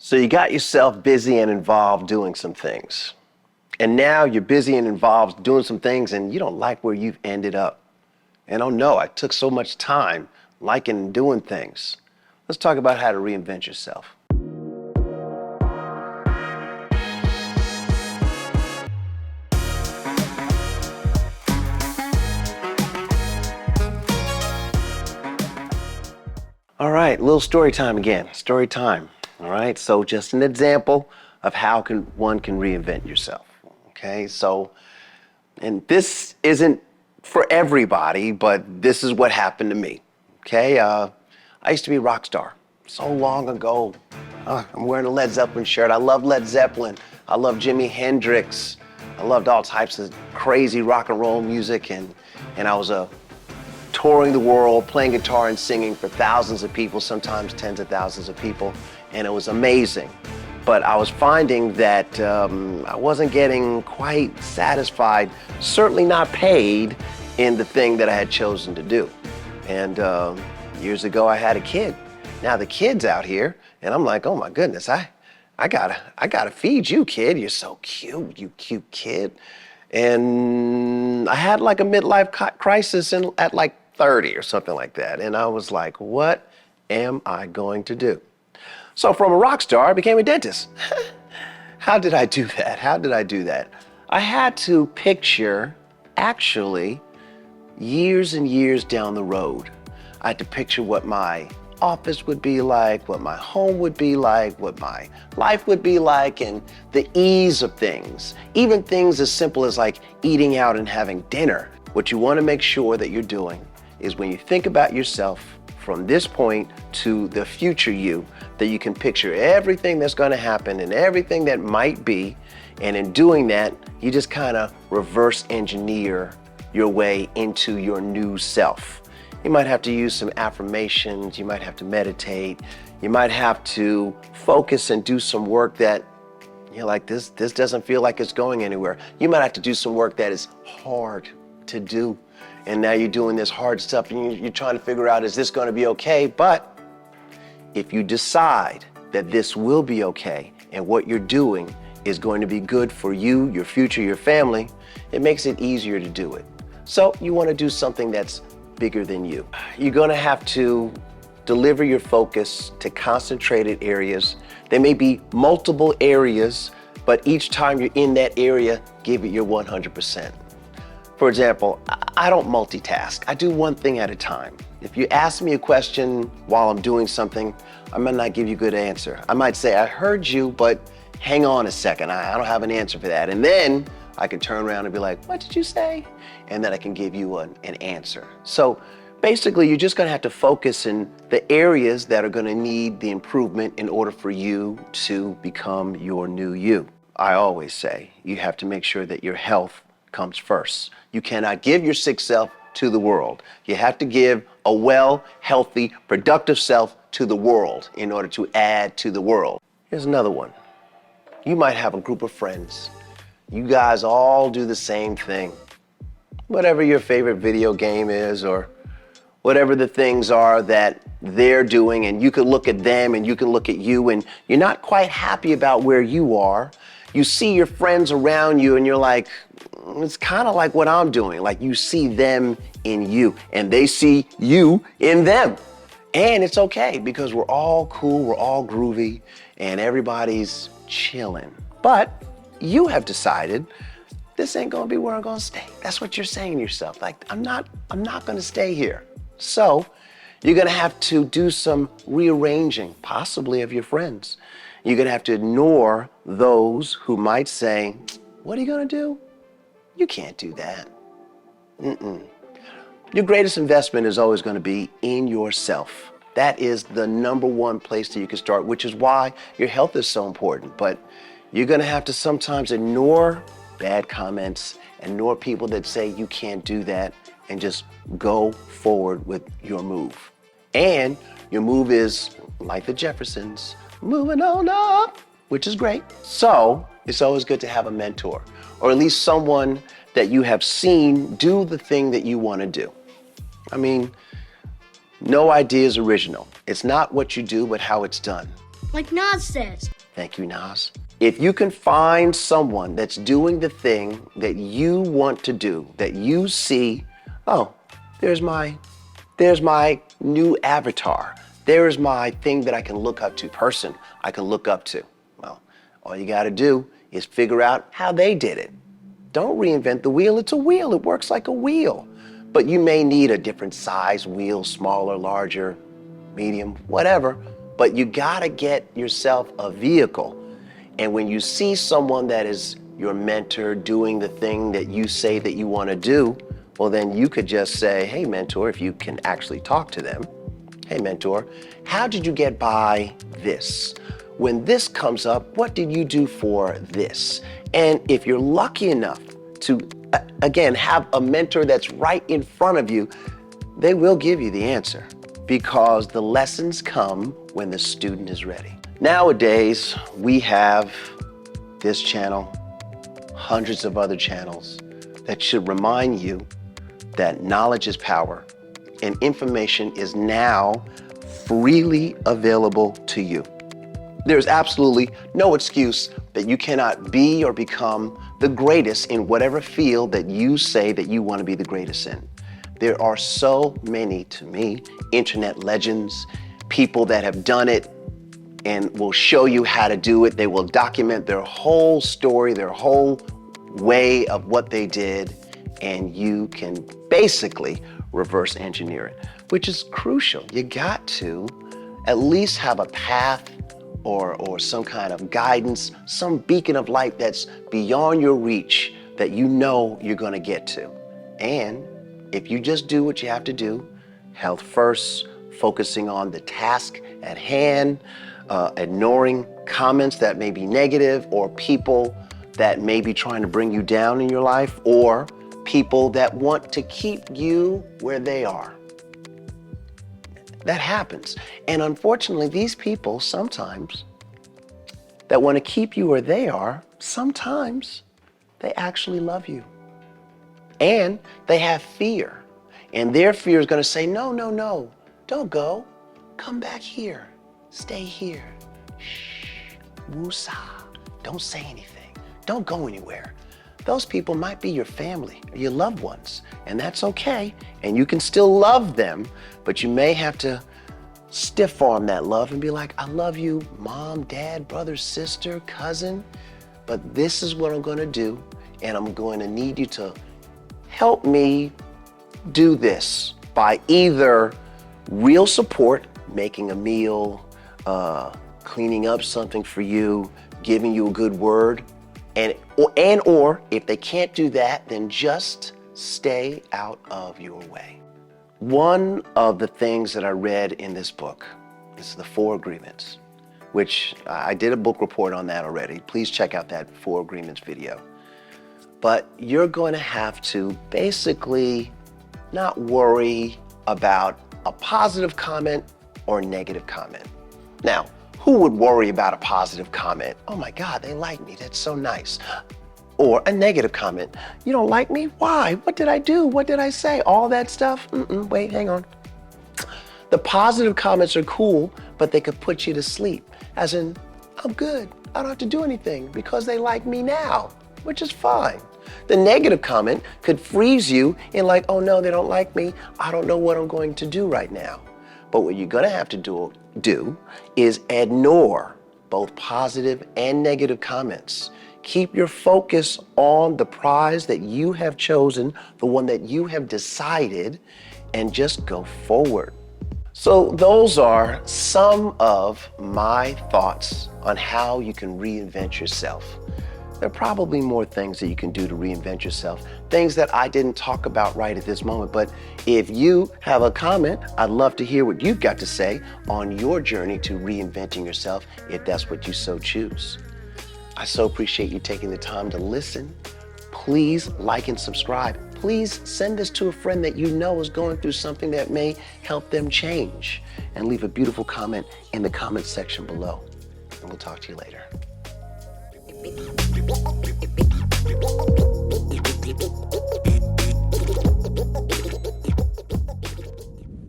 So you got yourself busy and involved doing some things. And now you're busy and involved doing some things and you don't like where you've ended up. And oh no, I took so much time liking and doing things. Let's talk about how to reinvent yourself. All right, little story time again. Story time. All right, so just an example of how one can reinvent yourself. Okay, so, and this isn't for everybody, but this is what happened to me. Okay, I used to be a rock star so long ago. I'm wearing a Led Zeppelin shirt. I love Led Zeppelin. I love Jimi Hendrix. I loved all types of crazy rock and roll music, and I was touring the world, playing guitar and singing for thousands of people, sometimes tens of thousands of people, and it was amazing. But I was finding that I wasn't getting quite satisfied, certainly not paid in the thing that I had chosen to do. And years ago, I had a kid. Now the kid's out here, and I'm like, oh my goodness, I gotta feed you, kid. You're so cute, you cute kid. And I had like a midlife crisis at like 30 or something like that. And I was like, what am I going to do? So from a rock star, I became a dentist. How did I do that? How did I do that? I had to picture, actually, years and years down the road. I had to picture what my office would be like, what my home would be like, what my life would be like, and the ease of things. Even things as simple as like eating out and having dinner. What you want to make sure that you're doing is when you think about yourself from this point to the future you, that you can picture everything that's going to happen and everything that might be. And in doing that, you just kind of reverse engineer your way into your new self. You might have to use some affirmations. You might have to meditate. You might have to focus and do some work that you're like, this doesn't feel like it's going anywhere. You might have to do some work that is hard to do. And now you're doing this hard stuff and you're trying to figure out, is this going to be okay? But if you decide that this will be okay and what you're doing is going to be good for you, your future, your family, it makes it easier to do it. So you want to do something that's bigger than you. You're going to have to deliver your focus to concentrated areas. There may be multiple areas, but each time you're in that area, give it your 100%. For example, I don't multitask. I do one thing at a time. If you ask me a question while I'm doing something, I might not give you a good answer. I might say, I heard you, but hang on a second. I don't have an answer for that. And then I can turn around and be like, what did you say? And then I can give you an answer. So basically, you're just going to have to focus in the areas that are going to need the improvement in order for you to become your new you. I always say you have to make sure that your health comes first. You cannot give your sick self to the world. You have to give a well, healthy, productive self to the world in order to add to the world. Here's another one. You might have a group of friends. You guys all do the same thing. Whatever your favorite video game is, or whatever the things are that they're doing, and you can look at them and you can look at you, and you're not quite happy about where you are. You see your friends around you and you're like, it's kind of like what I'm doing. Like you see them in you and they see you in them. And it's okay because we're all cool, we're all groovy, and everybody's chilling. But you have decided this ain't gonna be where I'm gonna stay. That's what you're saying to yourself. Like, I'm not gonna stay here. So you're gonna have to do some rearranging, possibly of your friends. You're gonna have to ignore those who might say, what are you gonna do? You can't do that. Your greatest investment is always gonna be in yourself. That is the number one place that you can start, which is why your health is so important. But you're gonna have to sometimes ignore bad comments, ignore people that say you can't do that, and just go forward with your move. And your move is like the Jeffersons, moving on up, which is great. So it's always good to have a mentor, or at least someone that you have seen do the thing that you want to do. I mean, no idea is original. It's not what you do, but how it's done. Like Nas says. Thank you, Nas. If you can find someone that's doing the thing that you want to do, that you see, oh, there's my new avatar. There's my thing that I can look up to, person I can look up to. Well, all you got to do is figure out how they did it. Don't reinvent the wheel. It's a wheel. It works like a wheel. But you may need a different size wheel, smaller, larger, medium, whatever. But you got to get yourself a vehicle. And when you see someone that is your mentor doing the thing that you say that you want to do, well, then you could just say, hey, mentor, if you can actually talk to them, hey, mentor, how did you get by this? When this comes up, what did you do for this? And if you're lucky enough to, again, have a mentor that's right in front of you, they will give you the answer, because the lessons come when the student is ready. Nowadays, we have this channel, hundreds of other channels that should remind you that knowledge is power and information is now freely available to you. There's absolutely no excuse that you cannot be or become the greatest in whatever field that you say that you want to be the greatest in. There are so many, to me, internet legends, people that have done it and will show you how to do it. They will document their whole story, their whole way of what they did, and you can basically reverse engineer it, which is crucial. You got to at least have a path or some kind of guidance, some beacon of light that's beyond your reach that you know you're gonna get to. And if you just do what you have to do, health first, focusing on the task at hand, ignoring comments that may be negative or people that may be trying to bring you down in your life, or people that want to keep you where they are. That happens. And unfortunately, these people sometimes that want to keep you where they are, sometimes they actually love you. And they have fear. And their fear is going to say, no, no, no, don't go. Come back here. Stay here. Shh. Woosah. Don't say anything. Don't go anywhere. Those people might be your family or your loved ones, and that's okay. And you can still love them, but you may have to stiff arm that love and be like, I love you, mom, dad, brother, sister, cousin, but this is what I'm going to do, and I'm going to need you to help me do this by either real support, making a meal, cleaning up something for you, giving you a good word, or if they can't do that, then just stay out of your way. One of the things that I read in this book is the 4 Agreements, which I did a book report on that already. Please check out that 4 Agreements video. But you're going to have to basically not worry about a positive comment or a negative comment. Now, who would worry about a positive comment? Oh my God, they like me, that's so nice. Or a negative comment, you don't like me? Why? What did I do? What did I say? All that stuff? Wait, hang on. The positive comments are cool, but they could put you to sleep. As in, I'm good, I don't have to do anything because they like me now, which is fine. The negative comment could freeze you in like, oh no, they don't like me, I don't know what I'm going to do right now. But what you're gonna have to do is ignore both positive and negative comments. Keep your focus on the prize that you have chosen, the one that you have decided, and just go forward. So those are some of my thoughts on how you can reinvent yourself. There are probably more things that you can do to reinvent yourself, things that I didn't talk about right at this moment, but if you have a comment, I'd love to hear what you've got to say on your journey to reinventing yourself, if that's what you so choose. I so appreciate you taking the time to listen. Please like and subscribe. Please send this to a friend that you know is going through something that may help them change, and leave a beautiful comment in the comment section below. And we'll talk to you later.